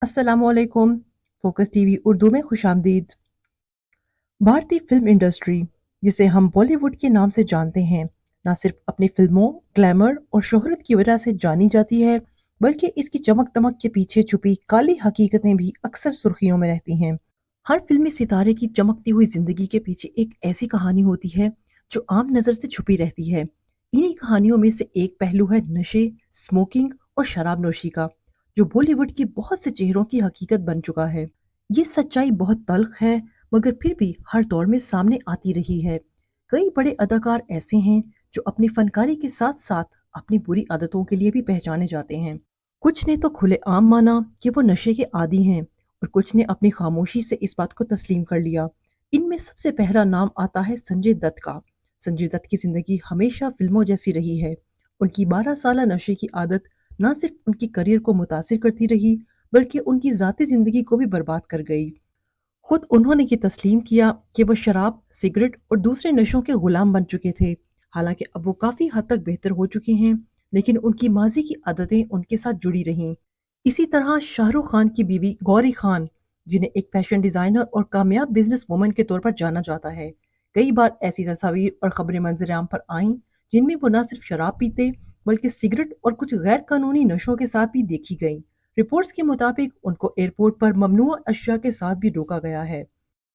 अस्सलामुअलैकुम। Focus TV Urdu में खुशामदीद। भारतीय फिल्म इंडस्ट्री, जिसे हम बॉलीवुड के नाम से जानते हैं, न सिर्फ अपनी फिल्मों, ग्लैमर और शोहरत की वजह से जानी जाती है, बल्कि इसकी चमक दमक के पीछे छुपी काली हकीकतें भी अक्सर सुर्खियों में रहती हैं। हर फिल्मी सितारे की चमकती हुई जिंदगी के पीछे एक ऐसी कहानी होती है जो आम नजर से छुपी रहती है। इन्हीं कहानियों में से एक पहलू है नशे, स्मोकिंग और शराब नोशी का, जो बॉलीवुड की बहुत से चेहरों की हकीकत बन चुका है। ये सच्चाई बहुत तल्ख है, मगर फिर भी हर दौर में सामने आती रही है। कई बड़े अदाकार ऐसे हैं जो अपनी फनकारी के साथ साथ अपनी बुरी आदतों के लिए भी पहचाने जाते हैं। कुछ ने तो खुलेआम माना कि वो नशे के आदी हैं, और कुछ ने अपनी खामोशी से इस बात को तस्लीम कर लिया। इनमें सबसे पहला नाम आता है संजय दत्त का। संजय दत्त की जिंदगी हमेशा फिल्मों जैसी रही है। उनकी 12 साल नशे की आदत न सिर्फ उनकी करियर को मुतासिर करती रही, बल्कि उनकी जाती जिंदगी को भी बर्बाद कर गई। खुद उन्होंने ये तस्लीम किया कि वो शराब, सिगरेट और दूसरे नशों के गुलाम बन चुके थे। हालांकि अब वो काफी हद तक बेहतर हो चुके हैं, लेकिन उनकी माजी की आदतें उनके साथ जुड़ी रहीं। इसी तरह शाहरुख खान की बीवी गौरी खान, जिन्हें एक फैशन डिजाइनर और कामयाब बिजनेस वुमन के तौर पर जाना जाता है, कई बार ऐसी तस्वीर और खबरें मंजर आम पर आईं जिनमें वो न सिर्फ शराब पीते, बल्कि सिगरेट और कुछ गैर कानूनी नशों के साथ भी देखी गई। रिपोर्ट्स के मुताबिक उनको एयरपोर्ट पर ममनुआ अशिया के साथ भी रोका गया है।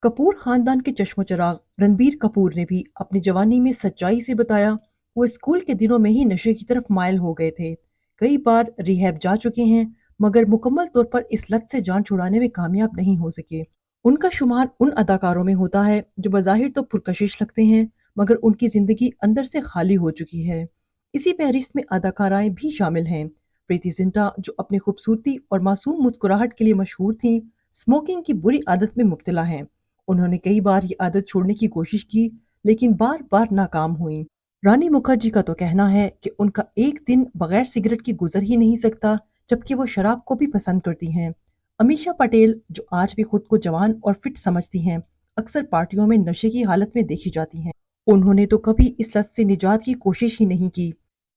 कपूर खानदान के चश्मोचराग रणबीर कपूर ने भी अपनी जवानी में सच्चाई से बताया, वो स्कूल के दिनों में ही नशे की तरफ मायल हो गए थे। कई बार रिहैब जा चुके हैं, मगर मुकम्मल तौर पर इस लत से जान छुड़ाने में कामयाब नहीं हो सके। उनका शुमार उन अदाकारों में होता है जो बज़ाहिर तो पुरकशिश लगते हैं, मगर उनकी जिंदगी अंदर से खाली हो चुकी है। इसी फहरिस्त में अदाकाराएं भी शामिल हैं। प्रीति जिंटा, जो अपनी खूबसूरती और मासूम मुस्कुराहट के लिए मशहूर थीं, स्मोकिंग की बुरी आदत में मुब्तला हैं। उन्होंने कई बार ये आदत छोड़ने की कोशिश की, लेकिन बार बार नाकाम हुई। रानी मुखर्जी का तो कहना है कि उनका एक दिन बगैर सिगरेट के गुजर ही नहीं सकता, जबकि वो शराब को भी पसंद करती हैं। अमीषा पटेल, जो आज भी खुद को जवान और फिट समझती हैं, अक्सर पार्टियों में नशे की हालत में देखी जाती हैं। उन्होंने तो कभी इस लत से निजात की कोशिश ही नहीं की।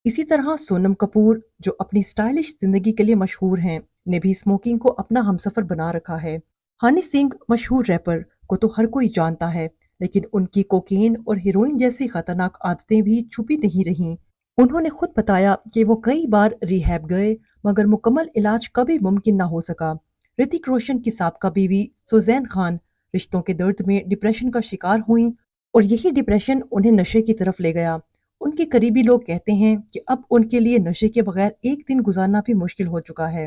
इसी तरह सोनम कपूर, जो अपनी स्टाइलिश जिंदगी के लिए मशहूर हैं, ने भी स्मोकिंग को अपना हमसफर बना रखा है। हनी सिंह, मशहूर रैपर, को तो हर कोई जानता है, लेकिन उनकी कोकीन और हीरोइन जैसी खतरनाक आदतें भी छुपी नहीं रहीं। उन्होंने खुद बताया कि वो कई बार रिहैब गए, मगर मुकम्मल इलाज कभी मुमकिन न हो सका। ऋतिक रोशन की साबका बीवी सुजैन खान रिश्तों के दर्द में डिप्रेशन का शिकार हुई, और यही डिप्रेशन उन्हें नशे की तरफ ले गया। उनके करीबी लोग कहते हैं कि अब उनके लिए नशे के बगैर एक दिन गुजारना भी मुश्किल हो चुका है।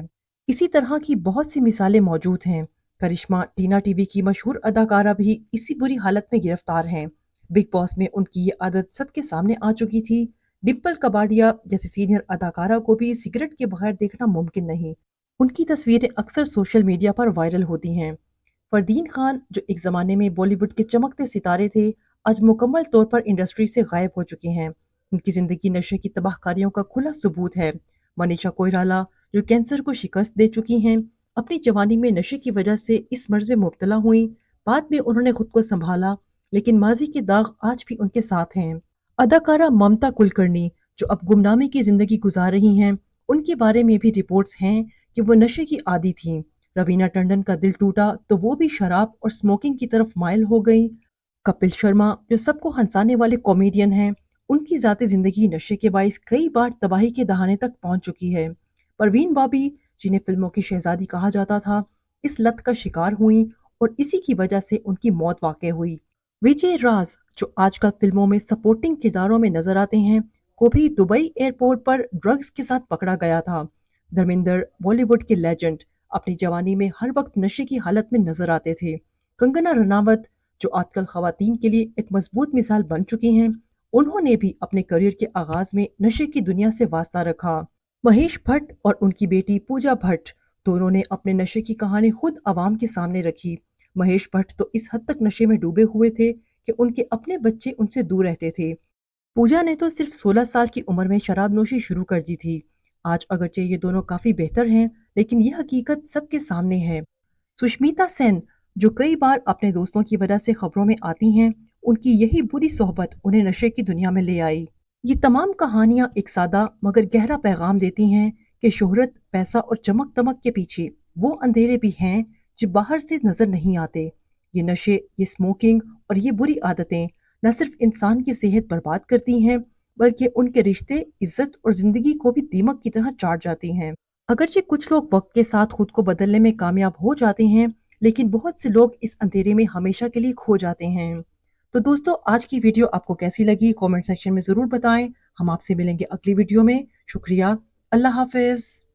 इसी तरह की बहुत सी मिसालें मौजूद हैं। करिश्मा, टीना टीवी की मशहूर अदाकारा भी इसी बुरी हालत में गिरफ्तार हैं। बिग बॉस में उनकी ये आदत सबके सामने आ चुकी थी। डिम्पल कबाडिया जैसी सीनियर अदाकारा को भी सिगरेट के बगैर देखना मुमकिन नहीं। उनकी तस्वीरें अक्सर सोशल मीडिया पर वायरल होती हैं। फरदीन खान, जो एक जमाने में बॉलीवुड के चमकते सितारे थे, आज मुकम्मल तौर पर इंडस्ट्री से गायब हो चुके हैं। उनकी जिंदगी नशे की तबाहकारियों का खुला सबूत है। मनीषा कोइराला, जो कैंसर को शिकस्त दे चुकी हैं, अपनी जवानी में नशे की वजह से इस मर्ज में मुब्तला हुई। बाद में उन्होंने खुद को संभाला, लेकिन माजी के दाग आज भी उनके साथ हैं। अदाकारा ममता कुलकर्णी, जो अब गुमनामी की जिंदगी गुजार रही हैं, उनके बारे में भी रिपोर्ट्स हैं कि वो नशे की आदी थीं। रवीना टंडन का दिल टूटा तो वो भी शराब और स्मोकिंग की तरफ माइल हो गई। कपिल शर्मा, जो सबको हंसाने वाले कॉमेडियन हैं, उनकी जाती जिंदगी नशे के बाइस कई बार तबाही के दहाने तक पहुंच चुकी है। परवीन बाबी, जिन्हें फिल्मों की शहजादी कहा जाता था, इस लत का शिकार हुई, और इसी की वजह से उनकी मौत वाकई हुई। विजय राज, जो आजकल फिल्मों में सपोर्टिंग किरदारों में नजर आते हैं, को भी दुबई एयरपोर्ट पर ड्रग्स के साथ पकड़ा गया था। धर्मेंद्र, बॉलीवुड के लेजेंड, अपनी जवानी में हर वक्त नशे की हालत में नजर आते थे। कंगना रनावत, जो आजकल खवातीन के लिए एक मजबूत मिसाल बन चुकी हैं, उन्होंने भी अपने करियर के आगाज में नशे की दुनिया से वास्ता रखा। महेश भट्ट और उनकी बेटी पूजा भट्ट, दोनों ने अपने नशे की कहानी खुद आवाम के सामने रखी। महेश भट्ट तो इस हद तक नशे में डूबे हुए थे कि उनके अपने बच्चे उनसे दूर रहते थे। पूजा ने तो सिर्फ 16 साल की उम्र में शराब नोशी शुरू कर दी थी। आज अगरचे ये दोनों काफी बेहतर हैं, लेकिन यह हकीकत सबके सामने है। सुष्मिता सेन, जो कई बार अपने दोस्तों की वजह से खबरों में आती हैं, उनकी यही बुरी सोहबत उन्हें नशे की दुनिया में ले आई। ये तमाम कहानियां एक सादा मगर गहरा पैगाम देती हैं कि शोहरत, पैसा और चमक दमक के पीछे وہ اندھیرے بھی ہیں جو باہر سے نظر نہیں آتے۔ یہ نشے، یہ اسموکنگ اور یہ بری عادتیں نہ صرف انسان کی صحت برباد کرتی ہیں بلکہ ان کے رشتے، عزت اور زندگی کو بھی دیمک کی طرح چاٹ جاتی ہیں۔ اگرچہ کچھ لوگ وقت کے ساتھ خود کو بدلنے میں کامیاب ہو جاتے ہیں، لیکن بہت سے لوگ اس اندھیرے میں ہمیشہ کے لیے کھو جاتے ہیں۔ تو دوستو، آج کی ویڈیو آپ کو کیسی لگی؟ کامنٹ سیکشن میں ضرور بتائیں۔ ہم آپ سے ملیں گے اگلی ویڈیو میں۔ شکریہ۔ اللہ حافظ۔